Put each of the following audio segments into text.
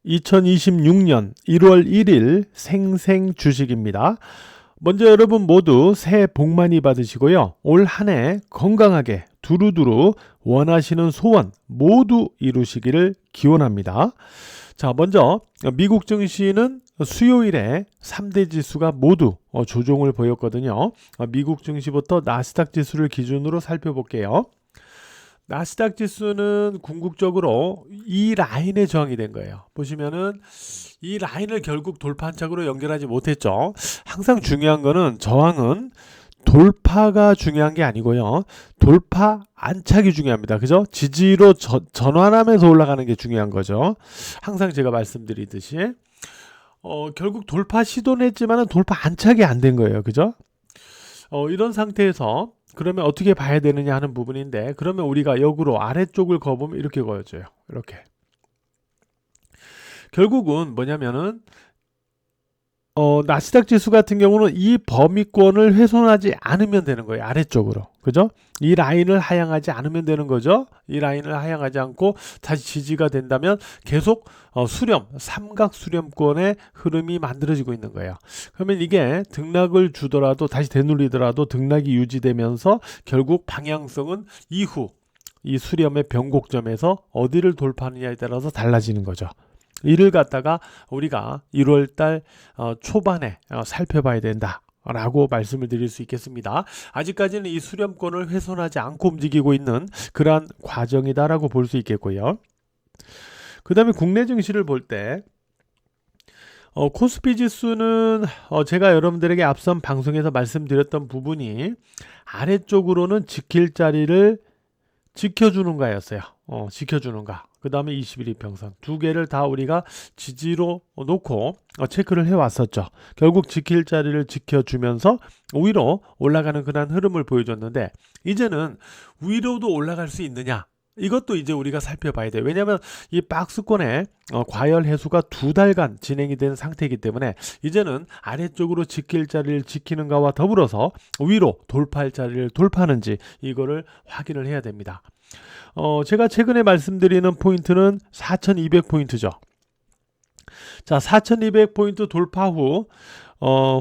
2026년 1월 1일 생생 주식입니다. 먼저 여러분 모두 새해 복 많이 받으시고요. 올 한 해 건강하게 두루두루 원하시는 소원 모두 이루시기를 기원합니다. 자, 먼저 미국 증시는 수요일에 3대 지수가 모두 조정을 보였거든요. 미국 증시부터 나스닥 지수를 기준으로 살펴볼게요. 나스닥 지수는 궁극적으로 이 라인에 저항이 된 거예요. 보시면은 이 라인을 결국 돌파 안착으로 연결하지 못했죠. 항상 중요한 거는 저항은 돌파가 중요한 게 아니고요. 돌파 안착이 중요합니다. 그죠? 지지로 전환하면서 올라가는 게 중요한 거죠. 항상 제가 말씀드리듯이 결국 돌파 시도는 했지만 돌파 안착이 안 된 거예요. 그죠? 이런 상태에서 그러면 어떻게 봐야 되느냐 하는 부분인데, 그러면 우리가 역으로 아래쪽을 그어보면 이렇게 그어져요. 이렇게. 결국은 뭐냐면은 나스닥 지수 같은 경우는 이 범위권을 훼손하지 않으면 되는 거예요. 아래쪽으로. 그죠? 이 라인을 하향하지 않으면 되는 거죠. 이 라인을 하향하지 않고 다시 지지가 된다면 계속 삼각 수렴권의 흐름이 만들어지고 있는 거예요. 그러면 이게 등락을 주더라도 다시 되눌리더라도 등락이 유지되면서 결국 방향성은 이후 이 수렴의 변곡점에서 어디를 돌파하느냐에 따라서 달라지는 거죠. 이를 갖다가 우리가 1월달 초반에 살펴봐야 된다 라고 말씀을 드릴 수 있겠습니다. 아직까지는 이 수렴권을 훼손하지 않고 움직이고 있는 그러한 과정이다 라고 볼 수 있겠고요. 그 다음에 국내 증시를 볼 때 코스피 지수는 제가 여러분들에게 앞선 방송에서 말씀드렸던 부분이 아래쪽으로는 지킬 자리를 지켜주는 가였어요. 지켜주는 가. 그 다음에 21이평선 두 개를 다 우리가 지지로 놓고 체크를 해왔었죠. 결국 지킬 자리를 지켜주면서 위로 올라가는 그런 흐름을 보여줬는데, 이제는 위로도 올라갈 수 있느냐, 이것도 이제 우리가 살펴봐야 돼요. 왜냐하면 이 박스권의 과열 해소가 2달간 진행이 된 상태이기 때문에 이제는 아래쪽으로 지킬 자리를 지키는가와 더불어서 위로 돌파할 자리를 돌파하는지 이거를 확인을 해야 됩니다. 제가 최근에 말씀드리는 포인트는 4200포인트죠. 자, 4200포인트 돌파 후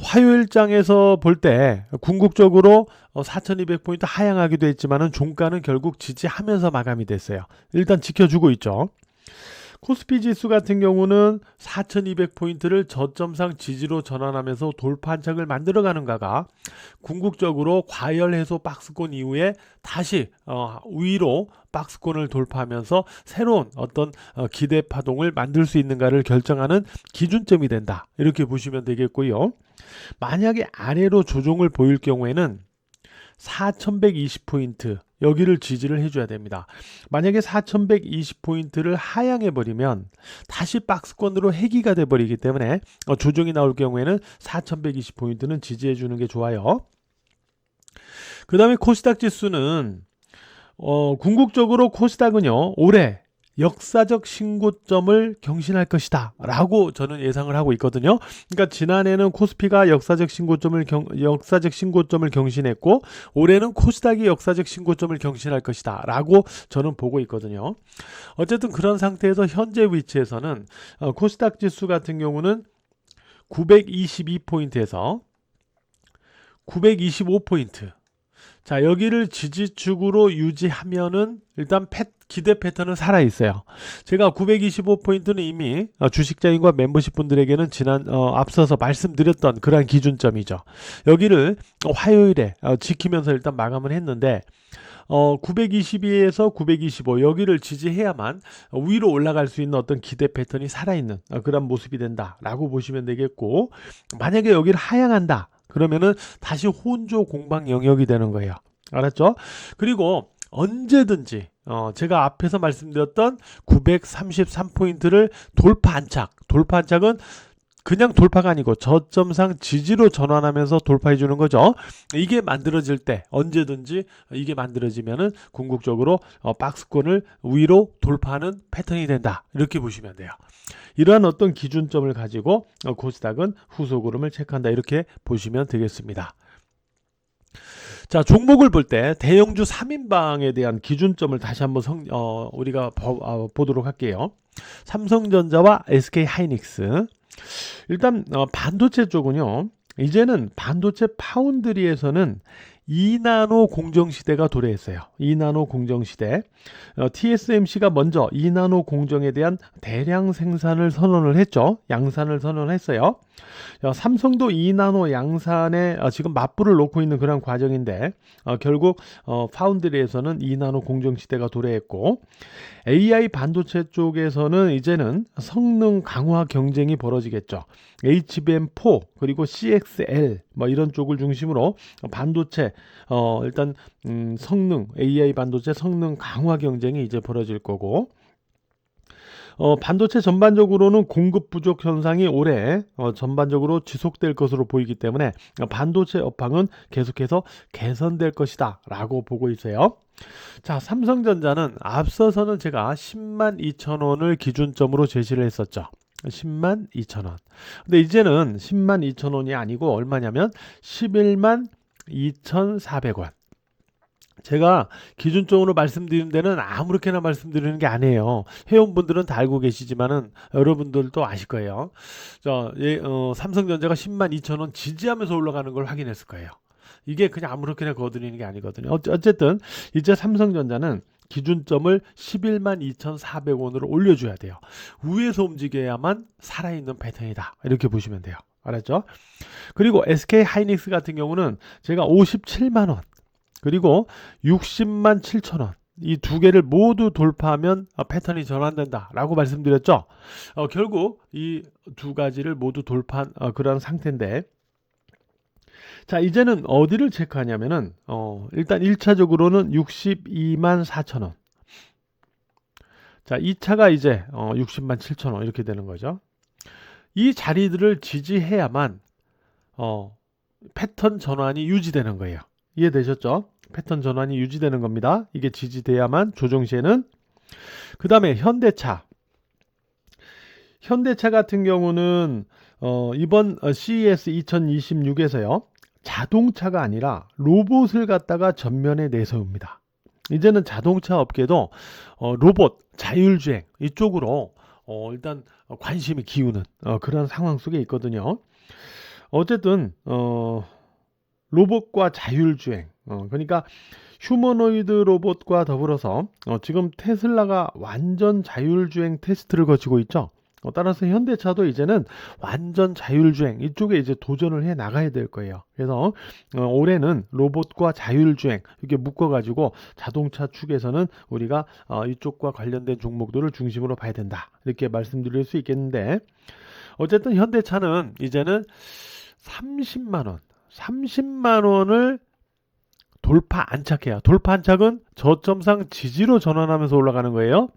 화요일장에서 볼 때 궁극적으로 4200포인트 하향하기도 했지만은 종가는 결국 지지하면서 마감이 됐어요. 일단 지켜주고 있죠. 코스피 지수 같은 경우는 4200포인트를 저점상 지지로 전환하면서 돌파 안착을 만들어가는가가 궁극적으로 과열 해소 박스권 이후에 다시 위로 박스권을 돌파하면서 새로운 어떤 기대 파동을 만들 수 있는가를 결정하는 기준점이 된다, 이렇게 보시면 되겠고요. 만약에 아래로 조정을 보일 경우에는 4120포인트 여기를 지지를 해줘야 됩니다. 만약에 4120포인트를 하향해 버리면 다시 박스권으로 해기가 돼 버리기 때문에 조정이 나올 경우에는 4120포인트는 지지해 주는 게 좋아요. 그 다음에 코스닥 지수는 궁극적으로 코스닥은요 올해 역사적 신고점을 경신할 것이다 라고 저는 예상을 하고 있거든요. 그러니까 지난해는 코스피가 역사적 신고점을 경신했고 올해는 코스닥이 역사적 신고점을 경신할 것이다 라고 저는 보고 있거든요. 어쨌든 그런 상태에서 현재 위치에서는 코스닥 지수 같은 경우는 922포인트에서 925포인트, 자, 여기를 지지축으로 유지하면은 일단 기대 패턴은 살아있어요. 제가 925포인트는 이미 주식자인과 멤버십 분들에게는 앞서서 말씀드렸던 그러한 기준점이죠. 여기를 화요일에 지키면서 일단 마감을 했는데 922에서 925 여기를 지지해야만 위로 올라갈 수 있는 어떤 기대 패턴이 살아있는 그런 모습이 된다라고 보시면 되겠고, 만약에 여기를 하향한다 그러면은 다시 혼조 공방 영역이 되는 거예요. 알았죠? 그리고 언제든지 제가 앞에서 말씀드렸던 933포인트를 돌파 안착은 그냥 돌파가 아니고 저점상 지지로 전환하면서 돌파해 주는 거죠. 이게 만들어질 때 언제든지 이게 만들어지면은 궁극적으로 박스권을 위로 돌파하는 패턴이 된다, 이렇게 보시면 돼요. 이러한 어떤 기준점을 가지고 코스닥은 후속 흐름을 체크한다, 이렇게 보시면 되겠습니다. 자, 종목을 볼 때 대형주 3인방에 대한 기준점을 다시 한번 우리가 보도록 할게요. 삼성전자와 SK하이닉스. 일단 반도체 쪽은요. 이제는 반도체 파운드리에서는 2나노 공정시대가 도래했어요. 2나노 공정시대. TSMC가 먼저 2나노 공정에 대한 대량 생산을 선언을 했죠. 양산을 선언했어요. 삼성도 2나노 양산에 지금 맞불을 놓고 있는 그런 과정인데 결국 파운드리에서는 2나노 공정시대가 도래했고, AI 반도체 쪽에서는 이제는 성능 강화 경쟁이 벌어지겠죠. HBM4 그리고 CXL 뭐 이런 쪽을 중심으로 반도체 일단 성능 AI 반도체 성능 강화 경쟁이 이제 벌어질 거고, 반도체 전반적으로는 공급 부족 현상이 올해 전반적으로 지속될 것으로 보이기 때문에 반도체 업황은 계속해서 개선될 것이다 라고 보고 있어요. 자, 삼성전자는 앞서서는 제가 102,000원을 기준점으로 제시를 했었죠. 102,000원. 근데 이제는 102,000원이 아니고 얼마냐면 112,400원. 제가 기준적으로 말씀드리는 데는 아무렇게나 말씀드리는 게 아니에요. 회원분들은 다 알고 계시지만은 여러분들도 아실 거예요. 삼성전자가 102,000원 지지하면서 올라가는 걸 확인했을 거예요. 이게 그냥 아무렇게나 거드리는 게 아니거든요. 어쨌든 이제 삼성전자는 기준점을 112,400원으로 올려줘야 돼요. 위에서 움직여야만 살아있는 패턴이다. 이렇게 보시면 돼요. 알았죠? 그리고 SK하이닉스 같은 경우는 제가 57만원 그리고 60만 7천원 이 두 개를 모두 돌파하면 패턴이 전환된다 라고 말씀드렸죠. 결국 이 두 가지를 모두 돌파한 그런 상태인데, 자, 이제는 어디를 체크하냐면은 일단 1차적으로는 62만 4천원, 자 2차가 이제 60만 7천원 이렇게 되는 거죠. 이 자리들을 지지해야만 패턴 전환이 유지되는 거예요. 이해되셨죠? 패턴 전환이 유지되는 겁니다. 이게 지지돼야만 조정 시에는. 그 다음에 현대차 같은 경우는 이번 CES 2026에서요 자동차가 아니라 로봇을 갖다가 전면에 내세웁니다. 이제는 자동차 업계도 로봇, 자율주행 이쪽으로 일단 관심이 기우는 그런 상황 속에 있거든요. 어쨌든 로봇과 자율주행, 그러니까 휴머노이드 로봇과 더불어서 지금 테슬라가 완전 자율주행 테스트를 거치고 있죠. 따라서 현대차도 이제는 완전 자율주행 이쪽에 이제 도전을 해 나가야 될 거예요. 그래서 올해는 로봇과 자율주행 이렇게 묶어가지고 자동차 축에서는 우리가 이쪽과 관련된 종목들을 중심으로 봐야 된다 이렇게 말씀드릴 수 있겠는데, 어쨌든 현대차는 이제는 30만 원을 돌파 안착해요. 돌파 안착은 저점상 지지로 전환하면서 올라가는 거예요.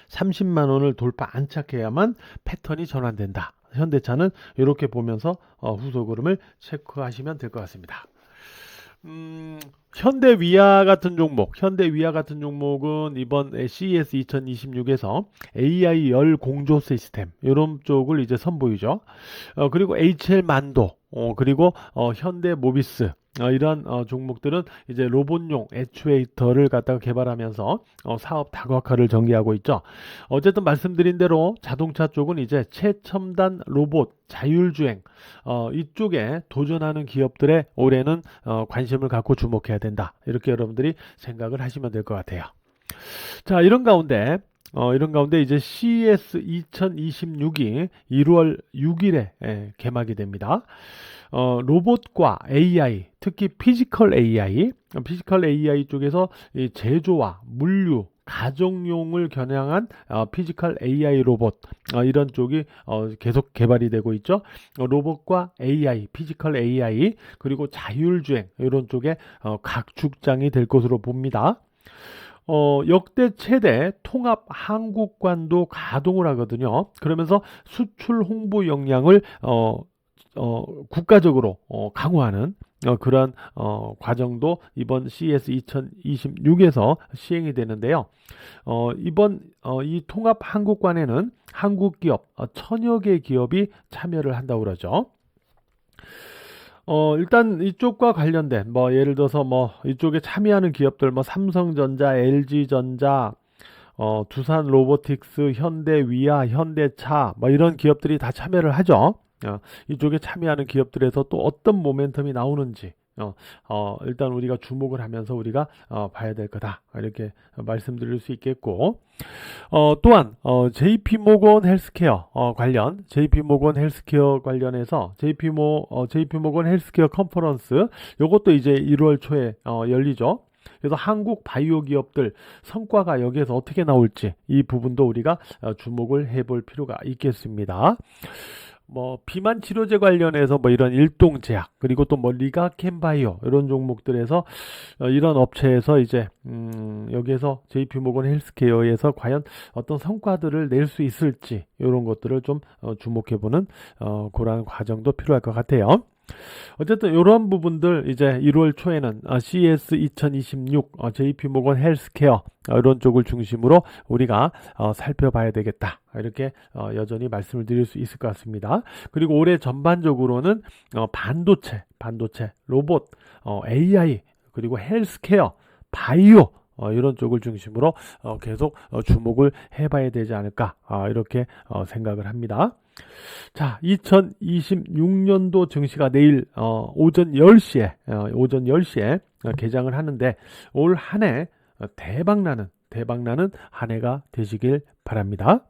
30만 원을 돌파 안착해야만 패턴이 전환된다. 현대차는 이렇게 보면서 후속 흐름을 체크하시면 될 것 같습니다. 현대위아 같은 종목은 이번 CES 2026에서 AI 열 공조 시스템 이런 쪽을 이제 선보이죠. 그리고 HL만도 그리고 현대모비스 이러한 종목들은 이제 로봇용 액추에이터를 갖다가 개발하면서 사업 다각화를 전개하고 있죠. 어쨌든 말씀드린 대로 자동차 쪽은 이제 최첨단 로봇, 자율주행 이쪽에 도전하는 기업들의 올해는 관심을 갖고 주목해야 된다. 이렇게 여러분들이 생각을 하시면 될 것 같아요. 자, 이런 가운데 이제 CES 2026이 1월 6일에 개막이 됩니다. 로봇과 AI, 특히 피지컬 AI 쪽에서 이 제조와 물류, 가정용을 겨냥한 피지컬 AI 로봇 이런 쪽이 계속 개발이 되고 있죠. 로봇과 AI, 피지컬 AI 그리고 자율주행 이런 쪽에 각 축장이 될 것으로 봅니다. 역대 최대 통합 한국관도 가동을 하거든요. 그러면서 수출 홍보 역량을 국가적으로 강화하는 그런 과정도 이번 CES 2026에서 시행이 되는데요. 이번 이 통합 한국관에는 한국 기업 1000여 개 기업이 참여를 한다고 그러죠. 일단 이쪽과 관련된 뭐 예를 들어서 뭐 이쪽에 참여하는 기업들 뭐 삼성전자, LG전자, 두산 로보틱스, 현대위아, 현대차 뭐 이런 기업들이 다 참여를 하죠. 이쪽에 참여하는 기업들에서 또 어떤 모멘텀이 나오는지 일단 우리가 주목을 하면서 우리가 봐야 될 거다 이렇게 말씀드릴 수 있겠고 또한 JP모건 헬스케어 관련 JP모건 헬스케어 관련해서 JP모건 헬스케어 컨퍼런스 요것도 이제 1월 초에 열리죠. 그래서 한국 바이오 기업들 성과가 여기에서 어떻게 나올지 이 부분도 우리가 주목을 해볼 필요가 있겠습니다. 뭐 비만 치료제 관련해서 뭐 이런 일동제약 그리고 또 뭐 리가켄바이오 이런 종목들에서 이런 업체에서 이제 여기에서 JP모건 헬스케어에서 과연 어떤 성과들을 낼 수 있을지 이런 것들을 좀 주목해보는 그런 과정도 필요할 것 같아요. 어쨌든 이런 부분들 이제 1월 초에는 CES 2026 JP모건 헬스케어 이런 쪽을 중심으로 우리가 살펴봐야 되겠다. 이렇게 여전히 말씀을 드릴 수 있을 것 같습니다. 그리고 올해 전반적으로는 반도체, 로봇, AI 그리고 헬스케어, 바이오 이런 쪽을 중심으로 계속 주목을 해봐야 되지 않을까 이렇게 생각을 합니다. 자, 2026년도 증시가 내일 오전 10시에 개장을 하는데 올 한 해 대박나는 한 해가 되시길 바랍니다.